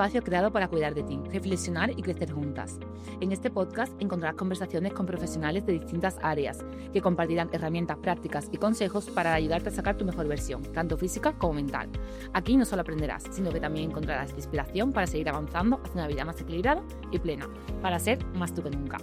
espacio creado para cuidar de ti, reflexionar y crecer juntas. En este podcast encontrarás conversaciones con profesionales de distintas áreas que compartirán herramientas prácticas y consejos para ayudarte a sacar tu mejor versión, tanto física como mental. Aquí no solo aprenderás, sino que también encontrarás inspiración para seguir avanzando hacia una vida más equilibrada y plena, para ser más tú que nunca.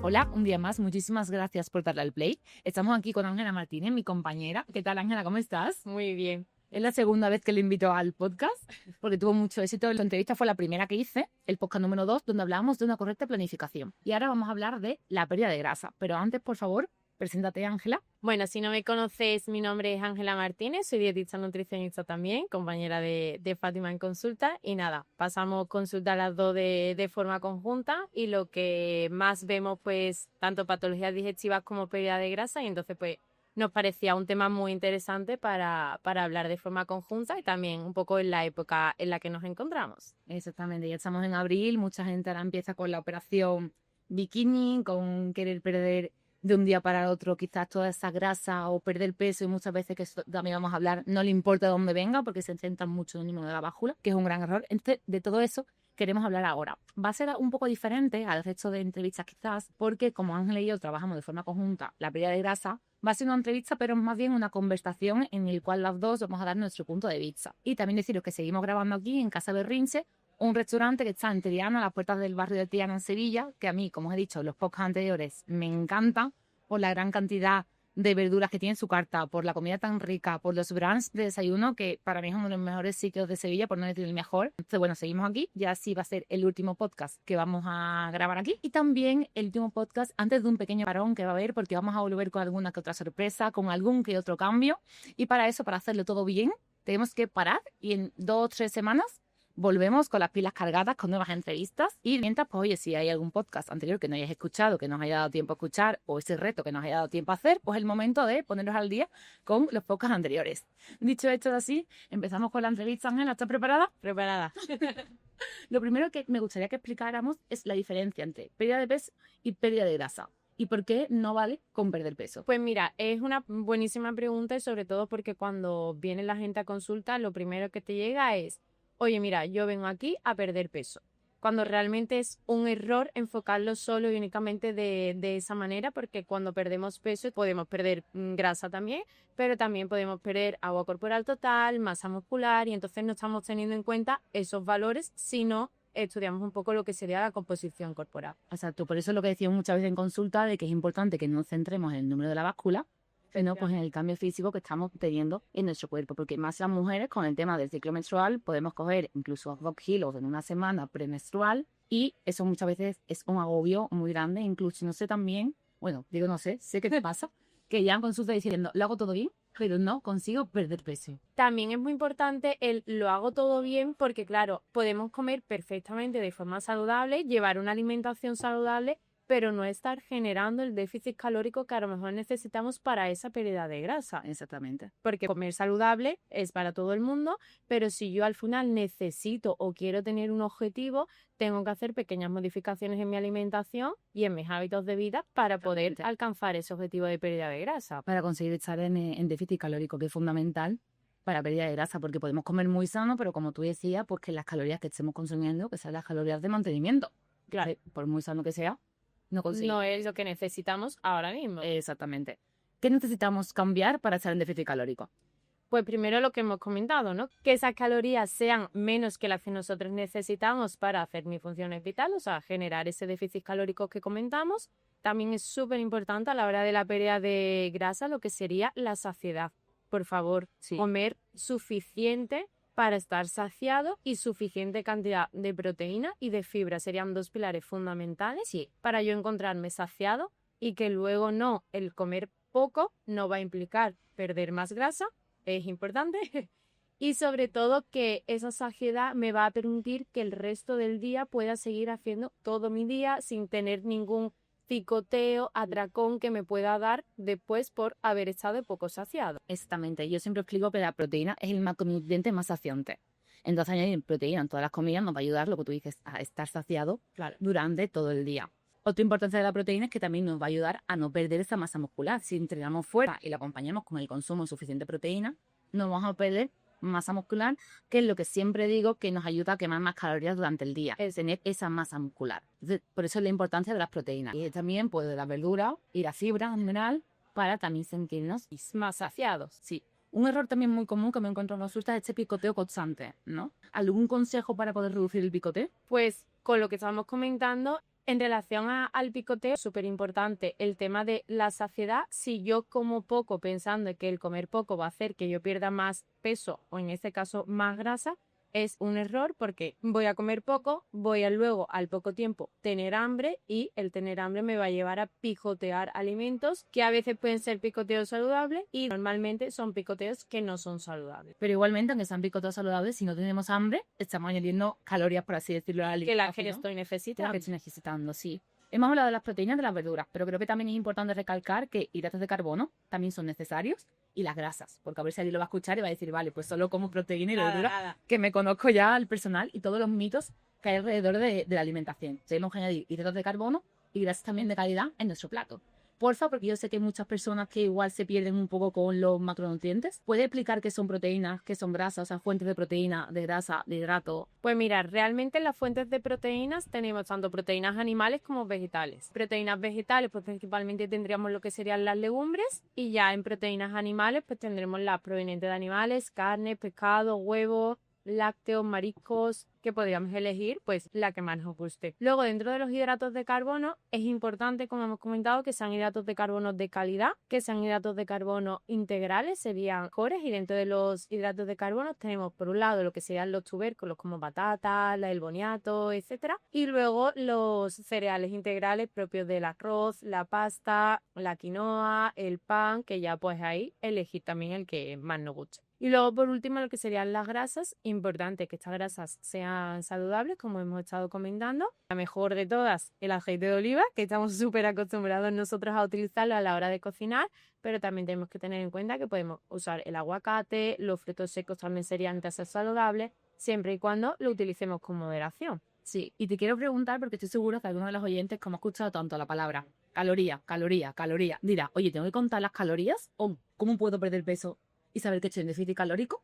Hola, un día más, muchísimas gracias por darle al play. Estamos aquí con Ángela Martínez, mi compañera. ¿Qué tal, Ángela? ¿Cómo estás? Muy bien. Es la segunda vez que le invito al podcast, porque tuvo mucho éxito. La entrevista fue la primera que hice, el podcast número 2, donde hablábamos de una correcta planificación. Y ahora vamos a hablar de la pérdida de grasa. Pero antes, por favor, preséntate, Ángela. Bueno, si no me conoces, mi nombre es Ángela Martínez, soy dietista nutricionista también, compañera de Fátima en consulta. Y nada, pasamos consulta las dos de forma conjunta y lo que más vemos, pues, tanto patologías digestivas como pérdida de grasa. Y entonces, pues, nos parecía un tema muy interesante para hablar de forma conjunta y también un poco en la época en la que nos encontramos. Exactamente, ya estamos en abril, mucha gente ahora empieza con la operación bikini, con querer perder de un día para otro quizás toda esa grasa o perder peso, y muchas veces, que eso también vamos a hablar, no le importa de dónde venga porque se centran mucho en el número de la báscula, que es un gran error. Entonces, de todo eso queremos hablar ahora. Va a ser un poco diferente al resto de entrevistas quizás, porque como Ángel y yo trabajamos de forma conjunta la pérdida de grasa, va a ser una entrevista, pero más bien una conversación en la cual las dos vamos a dar nuestro punto de vista. Y también deciros que seguimos grabando aquí en Casa Berrinche, un restaurante que está en Triana, a las puertas del barrio de Triana en Sevilla, que a mí, como os he dicho en los podcasts anteriores, me encanta por la gran cantidad de verduras que tiene en su carta, por la comida tan rica, por los brunch de desayuno, que para mí es uno de los mejores sitios de Sevilla, por no decir el mejor. Entonces, bueno, seguimos aquí. Ya sí va a ser el último podcast que vamos a grabar aquí. Y también el último podcast antes de un pequeño parón que va a haber, porque vamos a volver con alguna que otra sorpresa, con algún que otro cambio. Y para eso, para hacerlo todo bien, tenemos que parar y en 2 o 3 semanas volvemos con las pilas cargadas con nuevas entrevistas. Y mientras, pues oye, si hay algún podcast anterior que no hayáis escuchado, que no os haya dado tiempo a escuchar, o ese reto que no os haya dado tiempo a hacer, pues es el momento de poneros al día con los podcasts anteriores. Dicho esto así, empezamos con la entrevista. Ángela, ¿estás preparada? Preparada. Lo primero que me gustaría que explicáramos es la diferencia entre pérdida de peso y pérdida de grasa. ¿Y por qué no vale con perder peso? Pues mira, es una buenísima pregunta y sobre todo porque cuando viene la gente a consulta, lo primero que te llega es: oye, mira, yo vengo aquí a perder peso. Cuando realmente es un error enfocarlo solo y únicamente de esa manera, porque cuando perdemos peso podemos perder grasa también, pero también podemos perder agua corporal total, masa muscular, y entonces no estamos teniendo en cuenta esos valores si no estudiamos un poco lo que sería la composición corporal. Exacto, por eso es lo que decimos muchas veces en consulta, de que es importante que no nos centremos en el número de la báscula, sino pues en el cambio físico que estamos teniendo en nuestro cuerpo, porque más las mujeres con el tema del ciclo menstrual podemos coger incluso 2 kilos en una semana premenstrual, y eso muchas veces es un agobio muy grande. Incluso no sé también, bueno, digo no sé, sé que te pasa, que ya en consulta diciendo, lo hago todo bien, pero no consigo perder peso. También es muy importante el lo hago todo bien porque, claro, podemos comer perfectamente de forma saludable, llevar una alimentación saludable, pero no estar generando el déficit calórico que a lo mejor necesitamos para esa pérdida de grasa. Exactamente. Porque comer saludable es para todo el mundo, pero si yo al final necesito o quiero tener un objetivo, tengo que hacer pequeñas modificaciones en mi alimentación y en mis hábitos de vida para poder alcanzar ese objetivo de pérdida de grasa. Para conseguir estar en déficit calórico, que es fundamental para pérdida de grasa, porque podemos comer muy sano, pero como tú decías, pues que las calorías que estemos consumiendo, que sean las calorías de mantenimiento. Claro. Por muy sano que sea, no conseguimos. No es lo que necesitamos ahora mismo. Exactamente. ¿Qué necesitamos cambiar para estar en déficit calórico? Pues primero lo que hemos comentado, ¿no? Que esas calorías sean menos que las que nosotros necesitamos para hacer mis funciones vitales, o sea, generar ese déficit calórico que comentamos. También es súper importante a la hora de la pérdida de grasa lo que sería la saciedad. Por favor, Sí. comer suficiente para estar saciado y suficiente cantidad de proteína y de fibra. Serían 2 pilares fundamentales para yo encontrarme saciado, y que luego no, el comer poco no va a implicar perder más grasa, es importante. Y sobre todo que esa saciedad me va a permitir que el resto del día pueda seguir haciendo todo mi día sin tener ningún picoteo, atracón que me pueda dar después por haber estado poco saciado. Exactamente. Yo siempre explico que la proteína es el macronutriente más saciante. Entonces, añadir proteína en todas las comidas nos va a ayudar, lo que tú dices, a estar saciado durante todo el día. Otra importancia de la proteína es que también nos va a ayudar a no perder esa masa muscular. Si entrenamos fuera y la acompañamos con el consumo de suficiente proteína, no vamos a perder masa muscular, que es lo que siempre digo que nos ayuda a quemar más calorías durante el día, Es- tener esa masa muscular. Entonces, por eso es la importancia de las proteínas. Y también, pues, de la verdura y la fibra en general, para también sentirnos más saciados. sí. Un error también muy común que me encuentro en consulta es este picoteo constante, ¿no? ¿Algún consejo para poder reducir el picoteo? Pues con lo que estábamos comentando, en relación al picoteo, súper importante el tema de la saciedad. Si yo como poco pensando que el comer poco va a hacer que yo pierda más peso o en este caso más grasa, es un error porque voy a comer poco, voy a luego al poco tiempo tener hambre y el tener hambre me va a llevar a picotear alimentos que a veces pueden ser picoteos saludables y normalmente son picoteos que no son saludables. Pero igualmente, aunque sean picoteos saludables, si no tenemos hambre, estamos añadiendo calorías, por así decirlo, a la Que la alimentación. que estoy necesitando. Que estoy necesitando, sí. Hemos hablado de las proteínas de las verduras, pero creo que también es importante recalcar que hidratos de carbono también son necesarios y las grasas, porque a ver si alguien lo va a escuchar y va a decir, vale, pues solo como proteína y verdura, Nada. que me conozco ya al personal y todos los mitos que hay alrededor de la alimentación. Tenemos que añadir hidratos de carbono y grasas también de calidad en nuestro plato. Porfa, porque yo sé que hay muchas personas que igual se pierden un poco con los macronutrientes. ¿Puede explicar qué son proteínas, qué son grasas, o sea, fuentes de proteína, de grasa, de hidrato? Pues mira, realmente en las fuentes de proteínas tenemos tanto proteínas animales como vegetales. Proteínas vegetales, pues principalmente tendríamos lo que serían las legumbres y ya en proteínas animales pues tendremos las provenientes de animales, carne, pescado, huevos, lácteos, mariscos, que podríamos elegir pues la que más nos guste. Luego dentro de los hidratos de carbono es importante, como hemos comentado, que sean hidratos de carbono de calidad, que sean hidratos de carbono integrales, serían mejores, y dentro de los hidratos de carbono tenemos por un lado lo que serían los tubérculos como batata, el boniato, etcétera, y luego los cereales integrales propios del arroz, la pasta, la quinoa, el pan, que ya pues ahí elegir también el que más nos guste. Y luego, por último, lo que serían las grasas. Importante que estas grasas sean saludables, como hemos estado comentando. La mejor de todas, el aceite de oliva, que estamos súper acostumbrados nosotros a utilizarlo a la hora de cocinar, pero también tenemos que tener en cuenta que podemos usar el aguacate, los frutos secos también serían grasas saludables, siempre y cuando lo utilicemos con moderación. Sí, y te quiero preguntar, porque estoy segura que algunos de los oyentes, como ha escuchado tanto la palabra caloría, caloría, caloría, dirá, oye, ¿tengo que contar las calorías? ¿O cómo puedo perder peso y saber que estoy en déficit calórico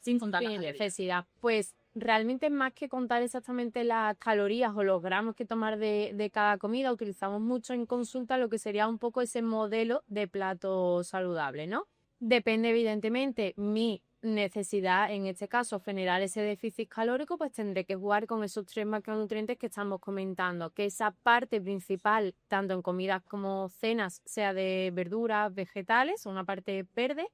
sin contar las Sin calorías? necesidad. Pues realmente más que contar exactamente las calorías o los gramos que tomar de cada comida, utilizamos mucho en consulta lo que sería un poco ese modelo de plato saludable, ¿no? Depende evidentemente mi necesidad, en este caso, generar ese déficit calórico, pues tendré que jugar con esos 3 macronutrientes que estamos comentando, que esa parte principal, tanto en comidas como cenas, sea de verduras, vegetales, una parte verde,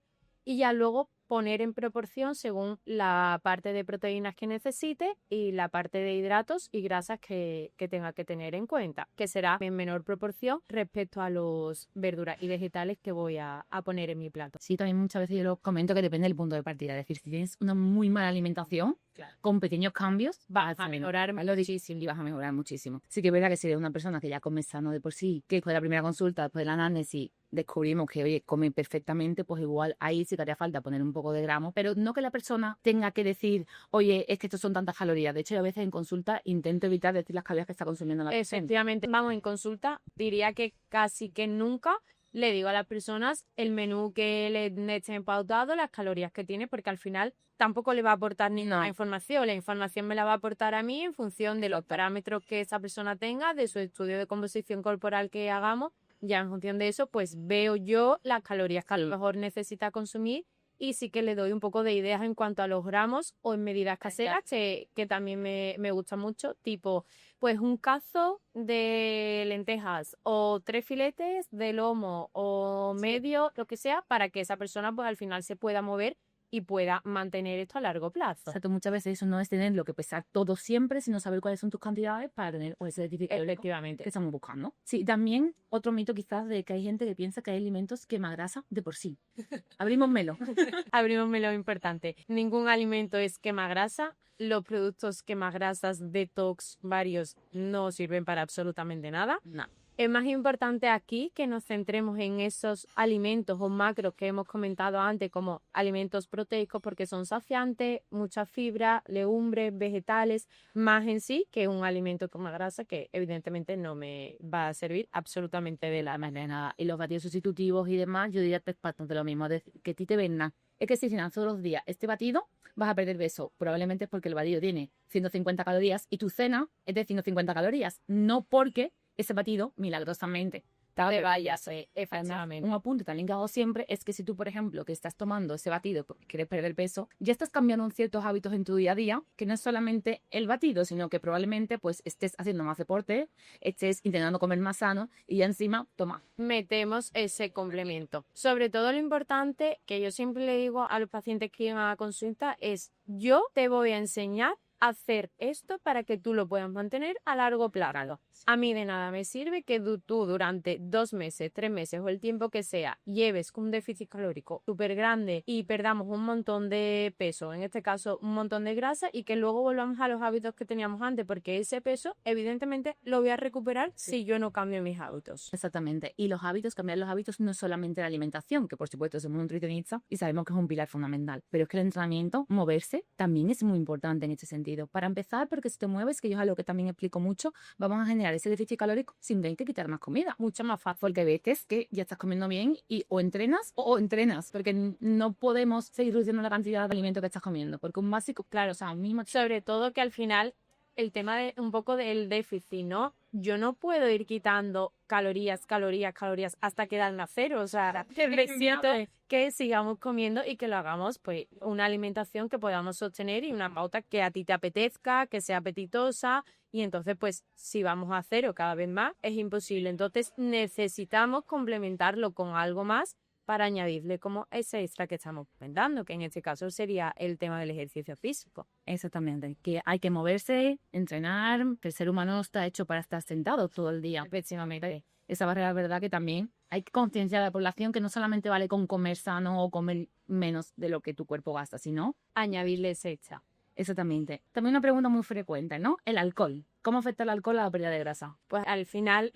y ya luego poner en proporción según la parte de proteínas que necesite y la parte de hidratos y grasas que tenga que tener en cuenta, que será en menor proporción respecto a los verduras y vegetales que voy a poner en mi plato. Sí, también muchas veces yo lo comento que depende del punto de partida. Es decir, si tienes una muy mala alimentación, con pequeños cambios, vas a mejorar muchísimo y vas a mejorar muchísimo. Sí que es verdad que si eres una persona que ya come sano de por sí, que después de la primera consulta, después de la anamnesis, descubrimos que, oye, come perfectamente, pues igual ahí sí que haría falta poner un poco de gramos, pero no que la persona tenga que decir, oye, es que estos son tantas calorías. De hecho, yo a veces en consulta intento evitar decir las calorías que está consumiendo la persona. Efectivamente, vamos, en consulta diría que casi que nunca le digo a las personas el menú que le echen pautado, las calorías que tiene, porque al final tampoco le va a aportar ninguna información. La información me la va a aportar a mí en función de los parámetros que esa persona tenga, de su estudio de composición corporal que hagamos. Ya en función de eso, pues veo yo las calorías que a lo mejor necesita consumir y sí que le doy un poco de ideas en cuanto a los gramos o en medidas caseras que también me gusta mucho, tipo pues un cazo de lentejas o 3 filetes de lomo o medio, lo que sea, para que esa persona pues al final se pueda mover y pueda mantener esto a largo plazo. Exacto, muchas veces eso no es tener lo que pesar todo siempre, sino saber cuáles son tus cantidades para tener ese déficit calórico Efectivamente. que estamos buscando. Sí, también otro mito quizás de que hay gente que piensa que hay alimentos quemagrasa de por sí. Abrimos melo. Abrimos lo importante. Ningún alimento es quemagrasa. Los productos quemagrasas detox varios no sirven para absolutamente nada. No. Es más importante aquí que nos centremos en esos alimentos o macros que hemos comentado antes como alimentos proteicos porque son saciantes, mucha fibra, legumbres, vegetales, más en sí que un alimento como grasa que evidentemente no me va a servir absolutamente de la Nada. Y los batidos sustitutivos y demás, yo diría que es bastante lo mismo. Es decir, que a ti te vendan es que si cenas todos los días este batido, vas a perder peso. Probablemente es porque el batido tiene 150 calorías y tu cena es de 150 calorías, no porque ese batido, milagrosamente, te vayas. Efectivamente. Un apunte también que hago siempre es que si tú, por ejemplo, que estás tomando ese batido porque quieres perder peso, ya estás cambiando ciertos hábitos en tu día a día, que no es solamente el batido, sino que probablemente pues estés haciendo más deporte, estés intentando comer más sano y ya encima, toma. Metemos ese complemento. Sobre todo lo importante que yo siempre le digo a los pacientes que llegan a consulta es: yo te voy a enseñar a hacer esto para que tú lo puedas mantener a largo plazo. A mí de nada me sirve que tú durante 2 meses, 3 meses o el tiempo que sea lleves un déficit calórico súper grande y perdamos un montón de peso, en este caso un montón de grasa, y que luego volvamos a los hábitos que teníamos antes, porque ese peso evidentemente lo voy a recuperar si yo no cambio mis hábitos. Exactamente. Y los hábitos, cambiar los hábitos no es solamente la alimentación, que por supuesto somos nutricionistas y sabemos que es un pilar fundamental, pero es que el entrenamiento, moverse, también es muy importante en este sentido. Para empezar, porque si te mueves, que yo es algo que también explico mucho, vamos a generar ese déficit calórico sin tener que quitar más comida. Mucho más fácil. Porque ves que ya estás comiendo bien y o entrenas, porque no podemos seguir reduciendo la cantidad de alimento que estás comiendo, porque un básico, claro, o sea, un mismo... Sobre todo que al final el tema de un poco del déficit, ¿no? Yo no puedo ir quitando calorías hasta quedarme a cero. O sea, necesito que sigamos comiendo y que lo hagamos, pues, una alimentación que podamos sostener y una pauta que a ti te apetezca, que sea apetitosa. Y entonces, pues, si vamos a cero cada vez más, es imposible. Entonces, necesitamos complementarlo con algo más para añadirle como ese extra que estamos comentando, que en este caso sería el tema del ejercicio físico. Exactamente, que hay que moverse, entrenar, que el ser humano no está hecho para estar sentado todo el día. Efectivamente. Esa barrera es verdad que también hay que concienciar a la población que no solamente vale con comer sano o comer menos de lo que tu cuerpo gasta, sino Añadirle ese extra. exactamente. También una pregunta muy frecuente, ¿no? El alcohol. ¿Cómo afecta el alcohol a la pérdida de grasa? Pues al final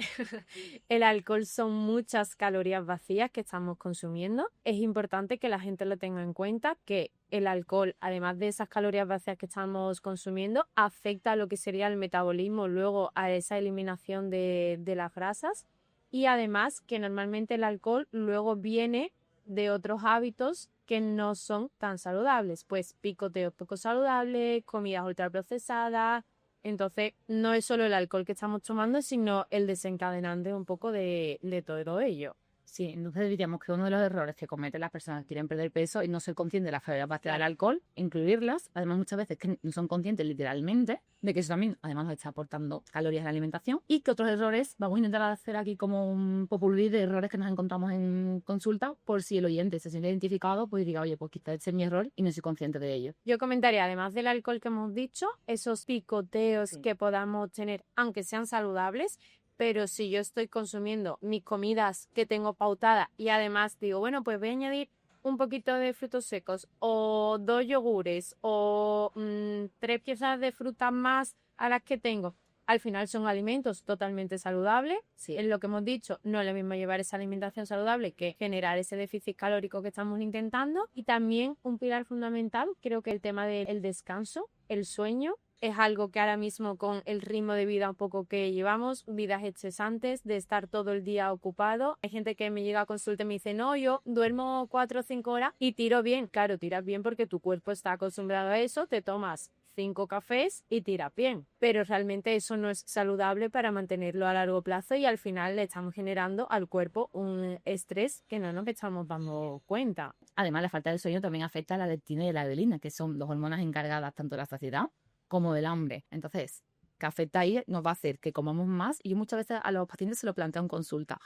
el alcohol son muchas calorías vacías que estamos consumiendo. Es importante que la gente lo tenga en cuenta, que el alcohol, además de esas calorías vacías que estamos consumiendo, afecta a lo que sería el metabolismo, luego a esa eliminación de las grasas, y además que normalmente el alcohol luego viene de otros hábitos que no son tan saludables, pues picoteos poco saludables, comidas ultraprocesadas. Entonces, no es solo el alcohol que estamos tomando, sino el desencadenante un poco de todo ello. Sí, entonces diríamos que uno de los errores que cometen las personas que quieren perder peso es no ser conscientes de las calorías vacías del alcohol, incluirlas. Además, muchas veces que no son conscientes literalmente de que eso también, además, nos está aportando calorías a la alimentación. Y que otros errores, vamos a intentar hacer aquí como un popurrí de errores que nos encontramos en consulta, por si el oyente se siente identificado, pues diga, oye, pues quizás ese es mi error y no soy consciente de ello. Yo comentaría, además del alcohol que hemos dicho, esos picoteos que podamos tener, aunque sean saludables. Pero si yo estoy consumiendo mis comidas que tengo pautadas y además digo, bueno, pues voy a añadir un poquito de frutos secos o 2 yogures o 3 piezas de fruta más a las que tengo, al final son alimentos totalmente saludables. Sí. Es lo que hemos dicho, no es lo mismo llevar esa alimentación saludable que generar ese déficit calórico que estamos intentando. Y también un pilar fundamental, creo que el tema del descanso, el sueño. Es algo que ahora mismo con el ritmo de vida un poco que llevamos, vidas estresantes, de estar todo el día ocupado. Hay gente que me llega a consulta y me dice, no, yo duermo 4 o 5 horas y tiro bien. Claro, tiras bien porque tu cuerpo está acostumbrado a eso, te tomas 5 cafés y tiras bien. Pero realmente eso no es saludable para mantenerlo a largo plazo y al final le estamos generando al cuerpo un estrés que no nos estamos dando cuenta. Además, la falta de sueño también afecta a la leptina y la grelina, que son dos hormonas encargadas tanto de la saciedad como del hambre. Entonces, que afecta ahí nos va a hacer que comamos más. Y yo muchas veces a los pacientes se lo planteo en consulta.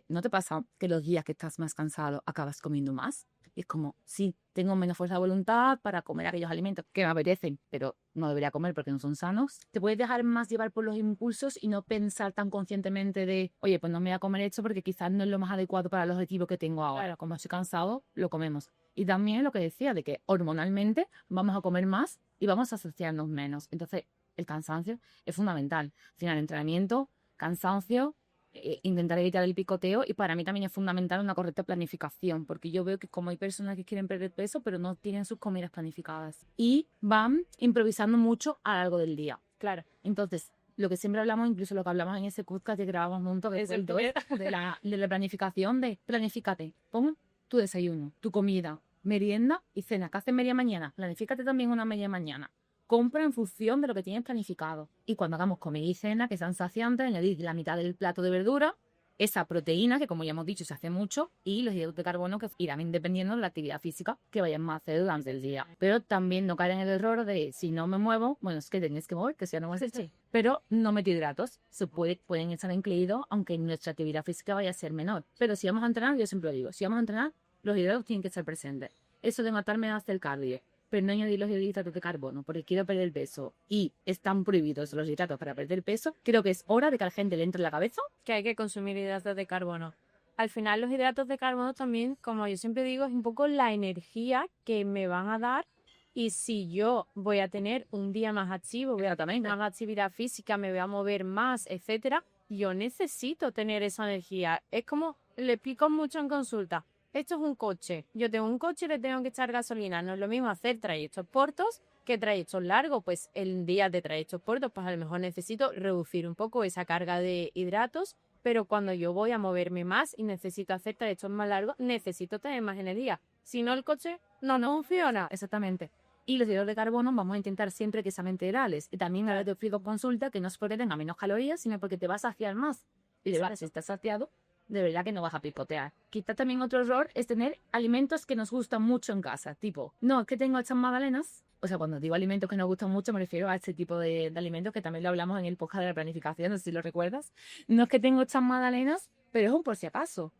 ¿No te pasa que los días que estás más cansado acabas comiendo más? Y es como, sí, tengo menos fuerza de voluntad para comer aquellos alimentos que me apetecen, pero no debería comer porque no son sanos. Te puedes dejar más llevar por los impulsos y no pensar tan conscientemente de, oye, pues no me voy a comer esto porque quizás no es lo más adecuado para el objetivo que tengo ahora. Claro. Como estoy cansado, lo comemos. Y también lo que decía de que hormonalmente vamos a comer más y vamos a saciarnos menos. Entonces, el cansancio es fundamental. Al final, entrenamiento, cansancio, intentar evitar el picoteo, y para mí también es fundamental una correcta planificación, porque yo veo que como hay personas que quieren perder peso, pero no tienen sus comidas planificadas y van improvisando mucho a lo largo del día. Claro. Entonces, lo que siempre hablamos, incluso lo que hablamos en ese podcast que grabamos juntos, que fue de la planificación, de planifícate, pon tu desayuno, tu comida, merienda y cena. ¿Qué haces media mañana? Planifícate también una media mañana. Compra en función de lo que tienes planificado. Y cuando hagamos comida y cena, que sean saciantes, añadir la mitad del plato de verdura, esa proteína, que como ya hemos dicho, se hace mucho, y los hidratos de carbono, que irán dependiendo de la actividad física que vayamos a hacer durante el día. Pero también no caer en el error de, si no me muevo, bueno, es que tenéis que mover, que si no me sí. Pero no meto hidratos. Pueden estar incluidos, aunque nuestra actividad física vaya a ser menor. Pero si vamos a entrenar, yo siempre lo digo, si vamos a entrenar, los hidratos tienen que estar presentes. Eso de matarme hace el cardio, pero no añadir los hidratos de carbono, porque quiero perder peso y están prohibidos los hidratos para perder peso, creo que es hora de que a la gente le entre en la cabeza que hay que consumir hidratos de carbono. Al final los hidratos de carbono también, como yo siempre digo, es un poco la energía que me van a dar, y si yo voy a tener un día más activo, voy a tener más actividad física, me voy a mover más, etcétera, yo necesito tener esa energía. Es como le explico mucho en consulta. Esto es un coche. Yo tengo un coche y le tengo que echar gasolina. No es lo mismo hacer trayectos cortos que trayectos largos. Pues en días de trayectos cortos, pues a lo mejor necesito reducir un poco esa carga de hidratos. Pero cuando yo voy a moverme más y necesito hacer trayectos más largos, necesito tener más energía. Si no, el coche no funciona. Exactamente. Y los hidratos de carbono vamos a intentar siempre que sean integrales. Y también ahora te ofrezco consulta que no es porque tenga menos calorías, sino porque te vas a saciar más. Y de verdad, si estás saciado, de verdad que no vas a picotear. Quizá también otro error es tener alimentos que nos gustan mucho en casa. Tipo, no, es que tengo estas magdalenas. O sea, cuando digo alimentos que nos gustan mucho, me refiero a este tipo de alimentos que también lo hablamos en el podcast de la planificación, no sé si lo recuerdas. No es que tengo estas magdalenas, pero es un por si acaso.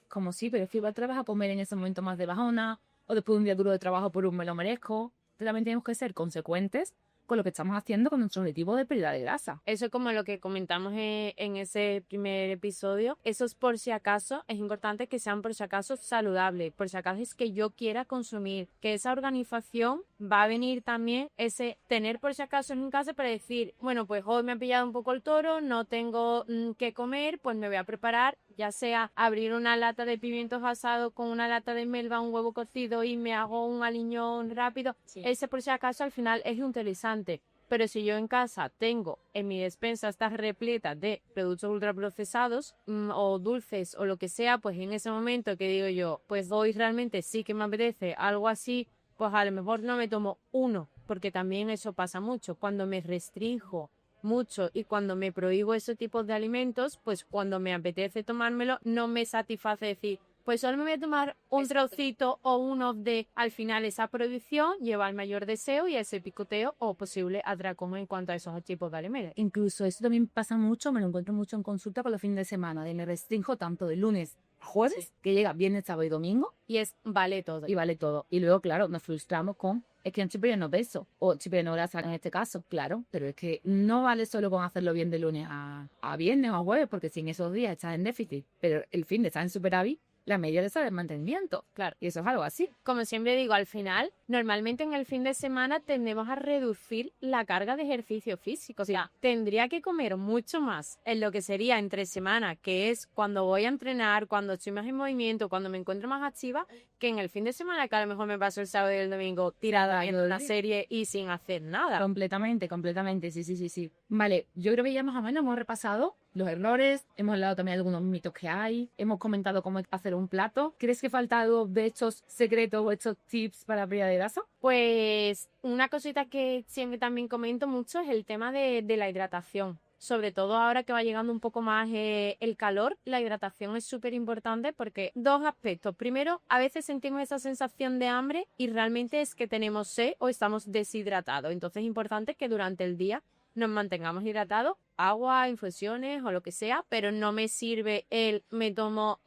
Como sí, pero es que igual te vas a comer en ese momento más de bajona, o después de un día duro de trabajo por un me lo merezco. También tenemos que ser consecuentes con lo que estamos haciendo con nuestro objetivo de pérdida de grasa. Eso es como lo que comentamos en ese primer episodio. Eso es por si acaso, es importante que sean por si acaso saludables, por si acaso es que yo quiera consumir, que esa organización va a venir también ese tener por si acaso en casa para decir, bueno, pues hoy me ha pillado un poco el toro, no tengo que comer, pues me voy a preparar, ya sea abrir una lata de pimientos asados con una lata de melva, un huevo cocido y me hago un aliñón rápido. Sí. Ese por si acaso al final es interesante. Pero si yo en casa tengo en mi despensa estas repletas de productos ultraprocesados o dulces o lo que sea, pues en ese momento que digo yo, pues hoy realmente sí que me apetece algo así, pues a lo mejor no me tomo uno, porque también eso pasa mucho. Cuando me restrinjo mucho y cuando me prohíbo ese tipo de alimentos, pues cuando me apetece tomármelo no me satisface decir, pues solo me voy a tomar un trocito o uno de, al final esa prohibición lleva al mayor deseo y a ese picoteo o posible atracón en cuanto a esos tipos de alimentos. Incluso eso también pasa mucho, me lo encuentro mucho en consulta con los fines de semana, de me restringo tanto de lunes a jueves, sí, que llega viernes, sábado y domingo. Y es vale todo. Y vale todo. Y luego, claro, nos frustramos con, es que no estoy perdiendo peso, o estoy perdiendo grasa en este caso, claro, pero es que no vale solo con hacerlo bien de lunes a viernes o a jueves, porque si en esos días estás en déficit, pero el fin de estar en superávit, la media de esa de mantenimiento. Claro. Y eso es algo así. Como siempre digo, al final, normalmente en el fin de semana tendemos a reducir la carga de ejercicio físico. O sea, tendría que comer mucho más en lo que sería entre semana, que es cuando voy a entrenar, cuando estoy más en movimiento, cuando me encuentro más activa, que en el fin de semana, que a lo mejor me paso el sábado y el domingo tirada en una serie y sin hacer nada. Completamente, sí. Vale, yo creo que ya más o menos hemos repasado los errores, hemos hablado también de algunos mitos que hay, hemos comentado cómo hacer un plato. ¿Crees que falta algo de estos secretos o estos tips para pérdida de grasa? Pues una cosita que siempre también comento mucho es el tema de la hidratación. Sobre todo ahora que va llegando un poco más el calor, la hidratación es súper importante porque dos aspectos. Primero, a veces sentimos esa sensación de hambre y realmente es que tenemos sed o estamos deshidratados. Entonces es importante que durante el día nos mantengamos hidratados, agua, infusiones o lo que sea, pero no me sirve me tomo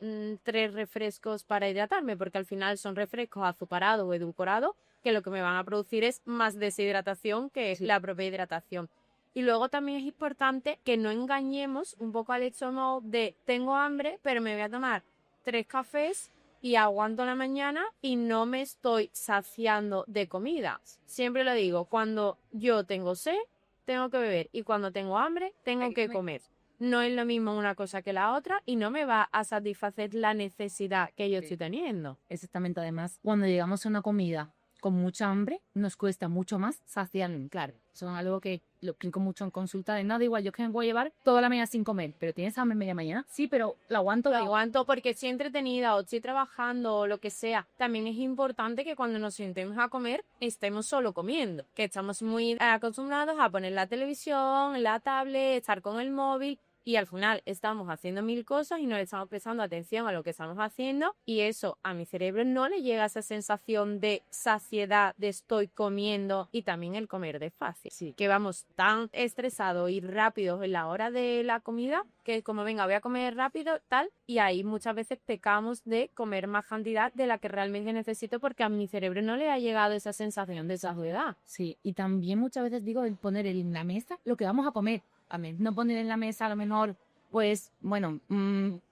3 refrescos para hidratarme, porque al final son refrescos azucarados o edulcorados que lo que me van a producir es más deshidratación que la propia hidratación. Y luego también es importante que no engañemos un poco al estómago de tengo hambre, pero me voy a tomar 3 cafés y aguanto la mañana y no me estoy saciando de comida. Siempre lo digo, cuando yo tengo sed, tengo que beber, y cuando tengo hambre, tengo que comer. No es lo mismo una cosa que la otra y no me va a satisfacer la necesidad que yo estoy teniendo. Exactamente, además, cuando llegamos a una comida con mucha hambre nos cuesta mucho más saciarnos. Claro, eso es algo que lo explico mucho en consulta de nada igual, yo es que me voy a llevar toda la mañana sin comer, pero ¿tienes hambre media mañana? Sí, pero lo aguanto. Lo aguanto porque estoy entretenida o estoy trabajando o lo que sea. También es importante que cuando nos sentemos a comer estemos solo comiendo, que estamos muy acostumbrados a poner la televisión, la tablet, estar con el móvil. Y al final estamos haciendo mil cosas y no le estamos prestando atención a lo que estamos haciendo y eso a mi cerebro no le llega esa sensación de saciedad, de estoy comiendo y también el comer despacio. Sí. Que vamos tan estresados y rápidos en la hora de la comida que como venga voy a comer rápido tal y ahí muchas veces pecamos de comer más cantidad de la que realmente necesito porque a mi cerebro no le ha llegado esa sensación de saciedad. Sí, y también muchas veces digo el poner en la mesa lo que vamos a comer. No poner en la mesa a lo mejor, pues, bueno,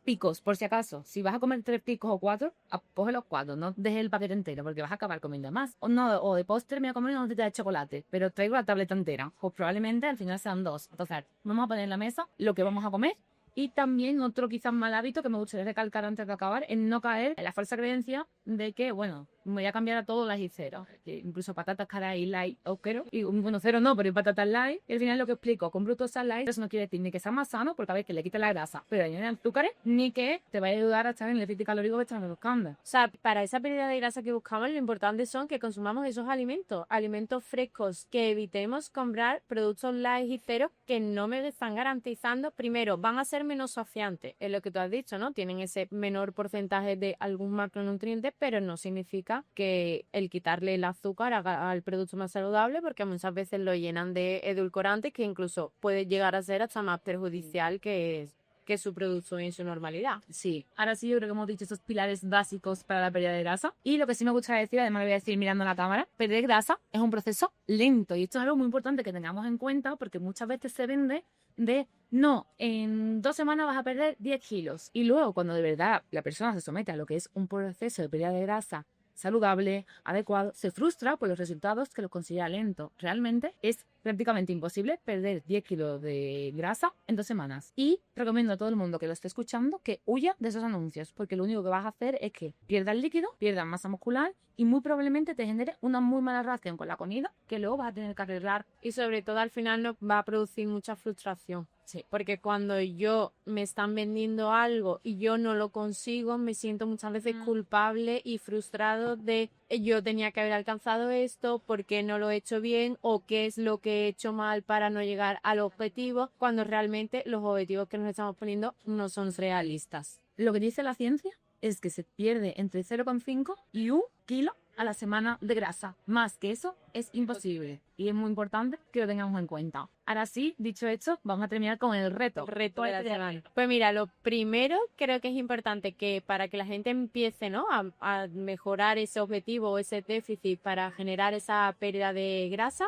picos, por si acaso. Si vas a comer 3 picos o 4, coge los 4, no dejes el paquete entero porque vas a acabar comiendo más. O no, o de postre me voy a comer una gotita de chocolate, pero traigo la tableta entera. Pues probablemente al final sean 2. Entonces, vamos a poner en la mesa lo que vamos a comer. Y también otro quizás mal hábito que me gustaría recalcar antes de acabar es no caer en la falsa creencia de que, bueno, me voy a cambiar a todo las y cero. Incluso patatas caras y light o cero. Y bueno, cero no, pero hay patatas light. Y al final lo que explico, compro tostas light, eso no quiere decir ni que sea más sano, porque a ver que le quite la grasa, pero añade azúcares, ni que te vaya a ayudar a estar en el déficit calórico que estás buscando. O sea, para esa pérdida de grasa que buscamos, lo importante son que consumamos esos alimentos frescos, que evitemos comprar productos light y cero que no me están garantizando, primero, van a ser menos saciantes, es lo que tú has dicho, ¿no? Tienen ese menor porcentaje de algún macronutriente, pero no significa que el quitarle el azúcar haga al producto más saludable, porque muchas veces lo llenan de edulcorantes que incluso puede llegar a ser hasta más perjudicial que su producto en su normalidad. Sí, ahora sí yo creo que hemos dicho esos pilares básicos para la pérdida de grasa. Y lo que sí me gustaría decir, además lo voy a decir mirando la cámara, perder grasa es un proceso lento y esto es algo muy importante que tengamos en cuenta porque muchas veces se vende de no, en 2 semanas vas a perder 10 kilos y luego cuando de verdad la persona se somete a lo que es un proceso de pérdida de grasa saludable, adecuado, se frustra por los resultados que los considera lento. Realmente es prácticamente imposible perder 10 kilos de grasa en 2 semanas. Y recomiendo a todo el mundo que lo esté escuchando que huya de esos anuncios, porque lo único que vas a hacer es que pierdas líquido, pierdas masa muscular y muy probablemente te genere una muy mala relación con la comida que luego vas a tener que arreglar. Y sobre todo al final nos va a producir mucha frustración. Sí. Porque cuando yo me están vendiendo algo y yo no lo consigo, me siento muchas veces culpable y frustrado de yo tenía que haber alcanzado esto, ¿por qué no lo he hecho bien? ¿O qué es lo que he hecho mal para no llegar al objetivo? Cuando realmente los objetivos que nos estamos poniendo no son realistas. Lo que dice la ciencia es que se pierde entre 0,5 y 1 kilo a la semana de grasa. Más que eso es imposible y es muy importante que lo tengamos en cuenta. Ahora sí, dicho esto, vamos a terminar con el reto. El reto de la semana. Pues mira, lo primero creo que es importante que para que la gente empiece, ¿no? a mejorar ese objetivo o ese déficit para generar esa pérdida de grasa,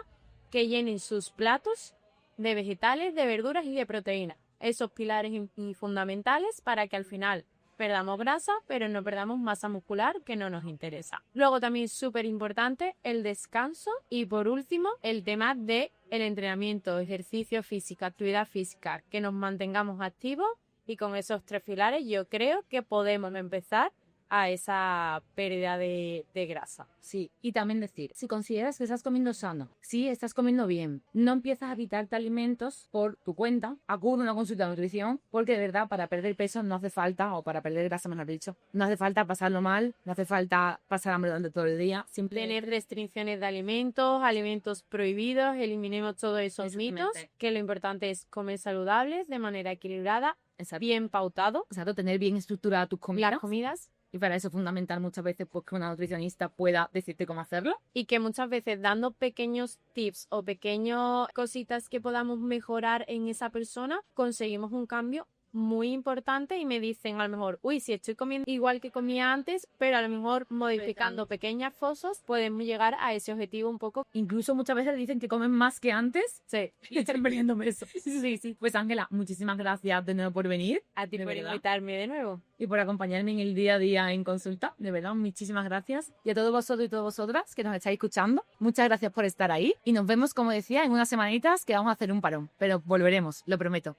que llenen sus platos de vegetales, de verduras y de proteínas. Esos pilares fundamentales para que al final perdamos grasa, pero no perdamos masa muscular, que no nos interesa. Luego también súper importante el descanso y por último el tema de el entrenamiento, ejercicio físico, actividad física, que nos mantengamos activos y con esos 3 pilares yo creo que podemos empezar a esa pérdida de grasa. Sí, y también decir, si consideras que estás comiendo sano, si estás comiendo bien, no empiezas a quitarte alimentos por tu cuenta, acude a una consulta de nutrición, porque de verdad para perder peso no hace falta, o para perder grasa mejor dicho, no hace falta pasarlo mal, no hace falta pasar hambre durante todo el día, simplemente tener restricciones de alimentos prohibidos, eliminemos todos esos mitos, que lo importante es comer saludables de manera equilibrada, bien pautado. Exacto, tener bien estructuradas tus comidas. Las comidas. Y para eso es fundamental muchas veces pues, que una nutricionista pueda decirte cómo hacerlo. Y que muchas veces dando pequeños tips o pequeñas cositas que podamos mejorar en esa persona, conseguimos un cambio muy importante y me dicen a lo mejor, uy, si estoy comiendo igual que comía antes, pero a lo mejor modificando pequeñas cosas podemos llegar a ese objetivo un poco. Incluso muchas veces dicen que comen más que antes. Sí. Y están perdiendo peso. Sí. Pues Ángela, muchísimas gracias de nuevo por venir. A ti por invitarme de nuevo. Y por acompañarme en el día a día en consulta. De verdad, muchísimas gracias. Y a todos vosotros y todas vosotras que nos estáis escuchando, muchas gracias por estar ahí. Y nos vemos, como decía, en unas semanitas que vamos a hacer un parón. Pero volveremos, lo prometo.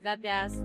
Gracias.